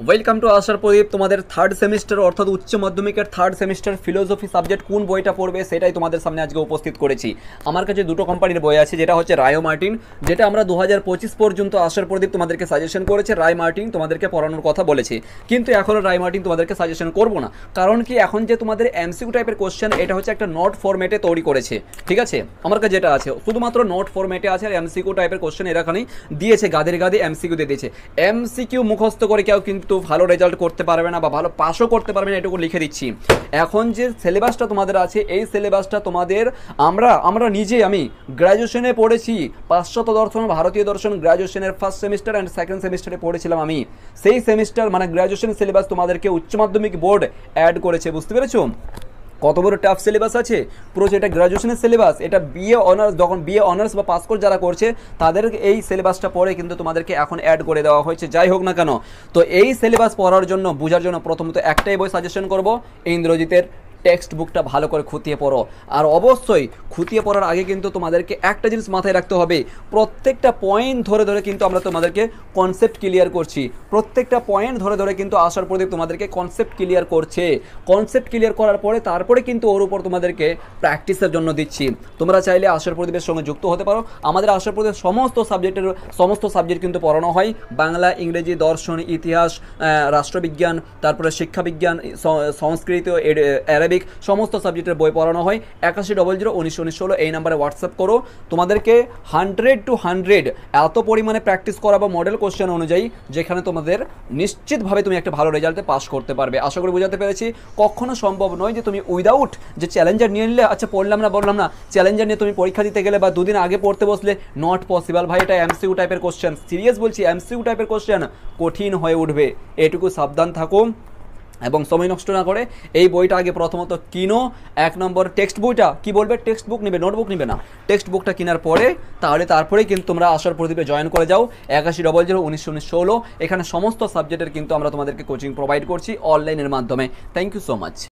Welcome to আশার প্রদীপ। তোমাদের third semester অর্থাৎ উচ্চ মাধ্যমিকের থার্ড সেমিস্টার ফিলোসফি সাবজেক্ট কোন বইটা পড়বে সেটাই তোমাদের সামনে আজকে উপস্থিত করেছি। আমার কাছে দুটো কোম্পানির বই আছে, যেটা হচ্ছে রায় ও মার্টিন, যেটা আমরা 2025 পর্যন্ত আশার প্রদীপ তোমাদেরকে সাজেশন করেছে। রায় মার্টিন তোমাদেরকে পড়ানোর কথা বলেছে, কিন্তু এখনও রায় মার্টিন তোমাদেরকে সাজেশন করবো না। কারণ কি, এখন যে তোমাদের এমসিকিউ টাইপের কোশ্চেন, এটা হচ্ছে একটা নোট ফরম্যাটে তৈরি করেছে। ঠিক আছে, আমার কাছে যেটা আছে শুধুমাত্র নোট ফরম্যাটে আছে, আর এমসিকিউ টাইপের কোশ্চেন এখানেই দিয়েছে, গাদের গাদে এমসিকিউ দিয়ে দিয়েছে। এমসিকিউ মুখস্থ করে কেউ কিন্তু ভালো রেজাল্ট করতে পারবে না বা ভালো পাসও করতে পারবে না, এটুকু লিখে দিচ্ছি। এখন যে সিলেবাসটা তোমাদের আছে, এই সিলেবাসটা তোমাদের আমরা নিজে আমি গ্র্যাজুয়েশনে পড়েছি। পাশ্চাত্য দর্শন, ভারতীয় দর্শন গ্র্যাজুয়েশনের ফার্স্ট সেমিস্টার অ্যান্ড সেকেন্ড সেমিস্টারে পড়েছিলাম আমি। সেই সেমিস্টার মানে গ্র্যাজুয়েশন সিলেবাস তোমাদেরকে উচ্চ মাধ্যমিক বোর্ড অ্যাড করেছে, বুঝতে পেরেছো কত বড় টাফ সিলেবাস আছে। পুরো যেটা গ্র্যাজুয়েশনের সিলেবাস, এটা বিএ অনার্স, যখন বিএ অনার্স বা পাস কোর্স যারা করছে তাদের এই সিলেবাসটা পড়ে কিন্তু তোমাদেরকে এখন অ্যাড করে দেওয়া হয়েছে। যাই হোক না কেন, তো এই সিলেবাস পড়ার জন্য, বোঝার জন্য প্রথমত একটাই বই সাজেশন করব, ইন্দ্রজিতের টেক্সট বুকটা ভালো করে খুঁটিয়ে পড়ো। আর অবশ্যই খুঁটিয়ে পড়ার আগে কিন্তু তোমাদেরকে একটা জিনিস মাথায় রাখতে হবে, প্রত্যেকটা পয়েন্ট ধরে ধরে কিন্তু আমরা তোমাদেরকে কনসেপ্ট ক্লিয়ার করছি। প্রত্যেকটা পয়েন্ট ধরে ধরে কিন্তু আশার প্রদীপ তোমাদেরকে কনসেপ্ট ক্লিয়ার করছে। কনসেপ্ট ক্লিয়ার করার পরে তারপরে কিন্তু ওর উপর তোমাদেরকে প্র্যাকটিসের জন্য দিচ্ছি। তোমরা চাইলে আশার প্রদীপের সঙ্গে যুক্ত হতে পারো। আমাদের আশার প্রদীপ সমস্ত সাবজেক্ট কিন্তু পড়ানো হয়, বাংলা, ইংরেজি, দর্শন, ইতিহাস, রাষ্ট্রবিজ্ঞান, তারপরে শিক্ষাবিজ্ঞান, সংস্কৃত, অ্যারাবিক, সমস্ত সাবজেক্টের বই পড়ানো হয়। 8100191916 এই নাম্বারে হোয়াটসঅ্যাপ করো। তোমাদেরকে 100 to 100 এত পরিমাণে প্র্যাকটিস করাবো মডেল কোশ্চেন অনুযায়ী, যেখানে তোমাদের নিশ্চিতভাবে তুমি একটা ভালো রেজাল্টে পাস করতে পারবে। আশা করি বোঝাতে পেরেছি। কখনো সম্ভব নয় যে তুমি উইদাউট যে চ্যালেঞ্জার নিয়ে নিলে, আচ্ছা পড়লাম না, চ্যালেঞ্জার নিয়ে তুমি পরীক্ষা দিতে গেলে বা দুদিন আগে পড়তে বসলে, নট পসিবল ভাই। এটা এমসিকিউ টাইপের কোশ্চেন, সিরিয়াস বলছি, এমসিকিউ টাইপের কোশ্চেন কঠিন হয়ে উঠবে, এটুকু সাবধান থাকো। এবং সময় নষ্ট না করে এই বইটা আগে প্রথমত কিনো। 1 নম্বর টেক্সট বইটা, কি বলবে, টেক্সট বুক নেবে, নোটবুক নেবে না, টেক্সট বুকটা কেনার পরে তারপরেই কিন্তু তোমরা আশার প্রদীপে জয়েন করে যাও। 8100191916 এখানে সমস্ত সাবজেক্টের কিন্তু আমরা তোমাদেরকে কোচিং প্রোভাইড করছি অনলাইনের মাধ্যমে। Thank you so much.